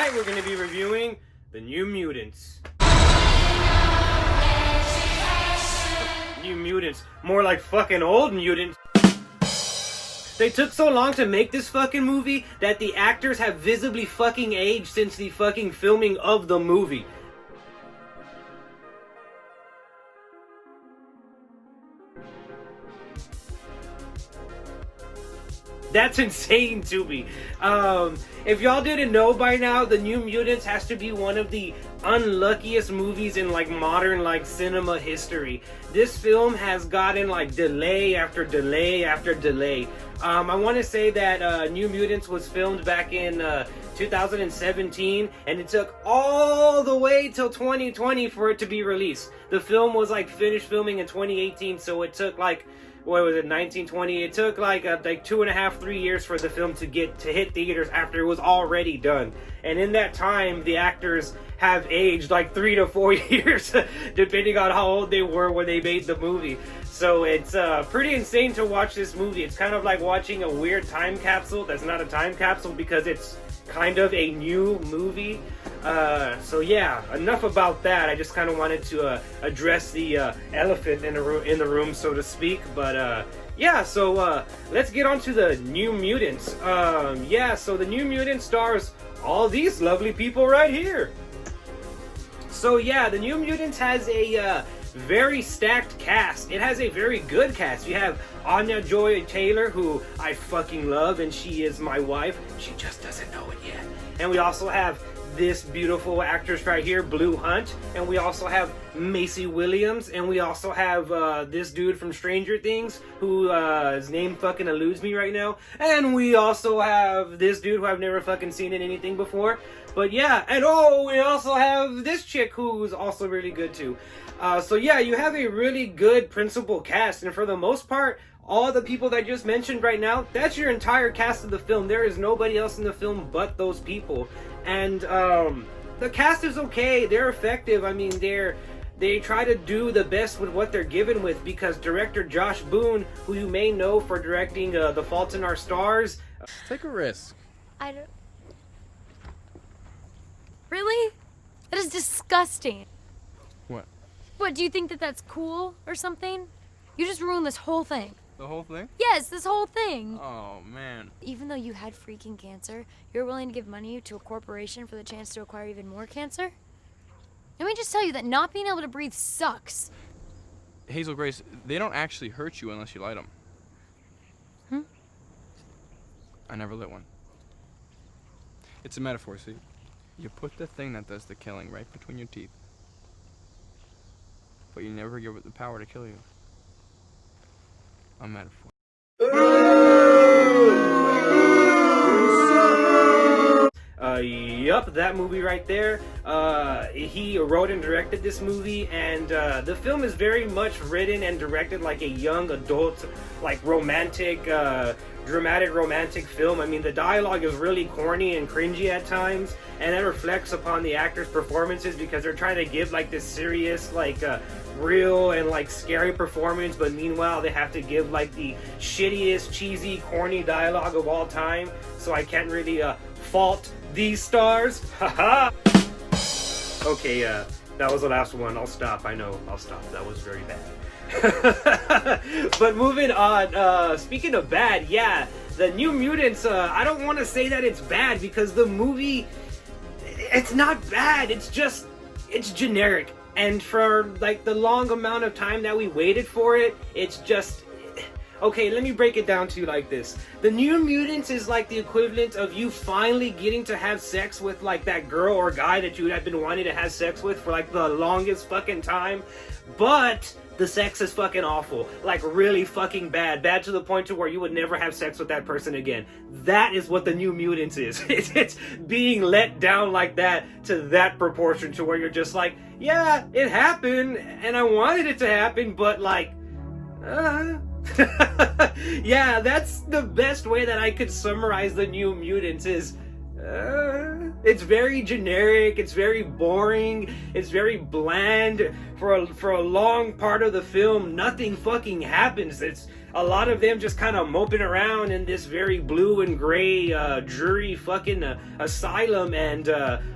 tonight we're going to be reviewing the New Mutants. New Mutants. More like fucking old mutants. They took so long to make this fucking movie that the actors have visibly fucking aged since the fucking filming of the movie. That's insane to me. If y'all didn't know by now, The New Mutants has to be one of the unluckiest movies in like modern like cinema history. This film has gotten like delay after delay after delay. I want to say that New Mutants was filmed back in 2017, and it took all the way till 2020 for it to be released. The film was like finished filming in 2018, so it took like, what was it, 1920? It took like 2.5, 3 years for the film to hit theaters after it was already done. And in that time, the actors have aged like 3 to 4 years, depending on how old they were when they made the movie. So it's pretty insane to watch this movie. It's kind of like watching a weird time capsule that's not a time capsule because it's kind of a new movie. So yeah, enough about that. I just kind of wanted to address the elephant in the room, so to speak. But yeah, so let's get on to the New Mutants. Yeah, so the New Mutants stars all these lovely people right here. So yeah, the New Mutants has a very stacked cast. It has a very good cast. You have Anya Joy-Taylor, who I fucking love, and she is my wife. She just doesn't know it yet. And we also have this beautiful actress right here, Blue Hunt, and we also have Macy Williams, and we also have this dude from Stranger Things, who his name fucking eludes me right now, and we also have this dude who I've never fucking seen in anything before. But yeah, and oh, we also have this chick who's also really good too. So yeah, you have a really good principal cast, and for the most part, all the people that I just mentioned right now, that's your entire cast of the film. There is nobody else in the film but those people. And the cast is okay. They're effective. I mean, they try to do the best with what they're given with, because director Josh Boone, who you may know for directing The Fault in Our Stars. Take a risk. I don't... Really? That is disgusting. What? What, do you think that that's cool or something? You just ruined this whole thing. The whole thing? Yes, this whole thing. Oh, man. Even though you had freaking cancer, you're willing to give money to a corporation for the chance to acquire even more cancer? Let me just tell you that not being able to breathe sucks. Hazel Grace, they don't actually hurt you unless you light them. I never lit one. It's a metaphor, see? You put the thing that does the killing right between your teeth, but you never give it the power to kill you. A metaphor. Yup, that movie right there. He wrote and directed this movie, and the film is very much written and directed like a young adult, like romantic, dramatic romantic film. I mean, the dialogue is really corny and cringy at times, and that reflects upon the actors' performances, because they're trying to give like this serious, like real and like scary performance, but meanwhile they have to give like the shittiest, cheesy, corny dialogue of all time. So I can't really fault these stars. Haha. Okay, that was the last one. I'll stop. I know. I'll stop. That was very bad. But moving on, speaking of bad, yeah, the New Mutants, I don't want to say that it's bad, because the movie, it's not bad, it's just, it's generic. And for like the long amount of time that we waited for it, it's just, okay, let me break it down to you like this. The New Mutants is like the equivalent of you finally getting to have sex with like that girl or guy that you had been wanting to have sex with for like the longest fucking time, but the sex is fucking awful, like really fucking bad to the point to where you would never have sex with that person again. That is what the New Mutants is. It's being let down like that, to that proportion, to where you're just like, yeah, it happened and I wanted it to happen, but like, yeah, that's the best way that I could summarize the New Mutants. Is it's very generic, it's very boring, it's very bland. For a long part of the film, nothing fucking happens. a lot of them just kind of moping around in this very blue and gray dreary fucking asylum. And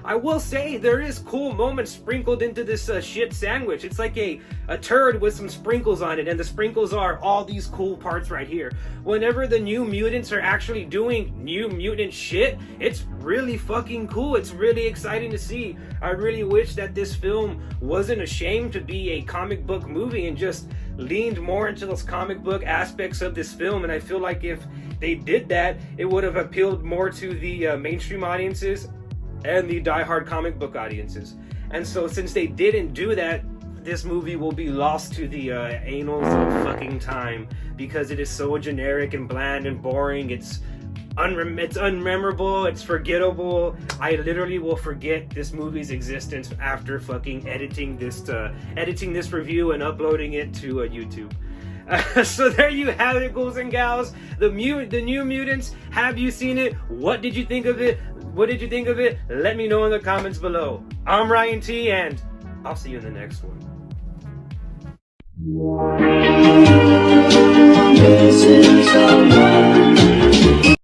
I will say there is cool moments sprinkled into this shit sandwich. It's like a turd with some sprinkles on it, and the sprinkles are all these cool parts right here. Whenever the New Mutants are actually doing New Mutant shit, it's really fucking cool. It's really exciting to see. I really wish that this film wasn't ashamed to be a comic book movie and just leaned more into those comic book aspects of this film. And I feel like if they did that, it would have appealed more to the mainstream audiences and the diehard comic book audiences. And so since they didn't do that, this movie will be lost to the annals of fucking time, because it is so generic and bland and boring. It's unmemorable, it's forgettable. I literally will forget this movie's existence after fucking editing this review and uploading it to YouTube. So there you have it, ghouls and gals. The New Mutants. Have you seen it? What did you think of it? Let me know in the comments below. I'm Ryan.T, and I'll see you in the next one. This is our world.